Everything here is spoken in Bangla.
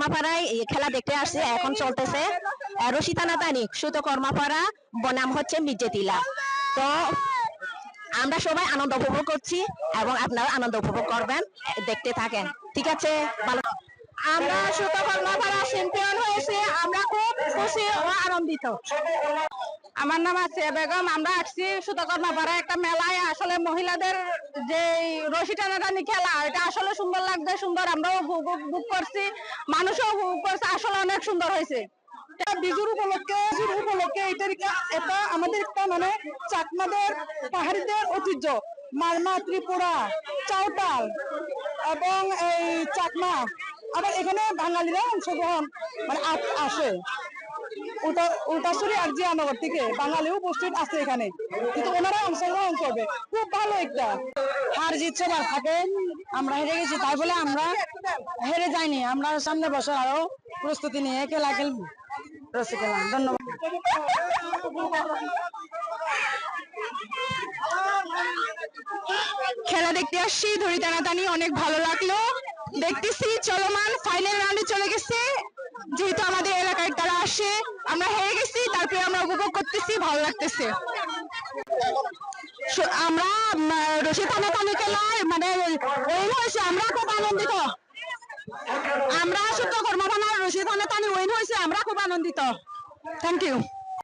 কর্মাপাড়ায় খেলা দেখতে আসছে, এখন চলতেছে রশি টানাটানি সুতো কর্মাপাড়া বনাম হচ্ছে মির্জেতিলা। তো আমরা সবাই আনন্দ উপভোগ করছি এবং আপনারা আনন্দ উপভোগ করবেন, দেখতে থাকেন। ঠিক আছে, ভালো। আমরা সুতো কর্মাপাড়া চ্যাম্পিয়ন হয়েছে, আমরা খুব খুশি ও আনন্দিত। আমার নাম আছে বেগম। আমরা আসছি সুতকর্মাপাড়া একটা মেলায়। আসলে মহিলাদের যে রশি টানাটানি খেলা, এটা আসলে সুন্দর লাগছে, সুন্দর। আমরাও উপভোগ করছি, মানুষও উপভোগ করছে, আসলে অনেক সুন্দর হয়েছে। বিজুর উপলক্ষে এটা আমাদের একটা মানে চাকমাদের পাহাড়িদের ঐতিহ্য, মারমা, ত্রিপুরা, চাউতাল এবং এই চাকমা, আবার এখানে বাঙালিরা অংশগ্রহণ মানে আসে। উল্টাসুরি আর জিয়ানগর থেকে বাঙালিও উপস্থিত আছে এখানে, কিন্তু ওনারা অংশগ্রহণ করবে। খুব ভালো একটা হার জিত সবার থাকে। আমরা হেরে গেছি, তাই বলে আমরা হেরে যাইনি। আমরা সামনে বছর আরো প্রস্তুতি নিয়ে খেলা খেলবো। রসি খেলাম। ধন্যবাদ। খেলা দেখতে আসছি, ধরি টানাটানি অনেক ভালো লাগলো। দেখতেছি চলমান ফাইনাল রাউন্ডে চলে গেছে। যেহেতু আমাদের এলাকায় তারা আসে, আমরা হেরে গেছি, তারপরে আমরা উপভোগ করতেছি, ভালো লাগতেছে। আমরা রশি টানাটানি খেলায় মানে ওই হয়েছে, আমরা খুব আনন্দিত। আমরা সুতো কর্মপাড়ার রশি টানাটানি উইন হয়েছে, আমরা খুব আনন্দিত। Thank you.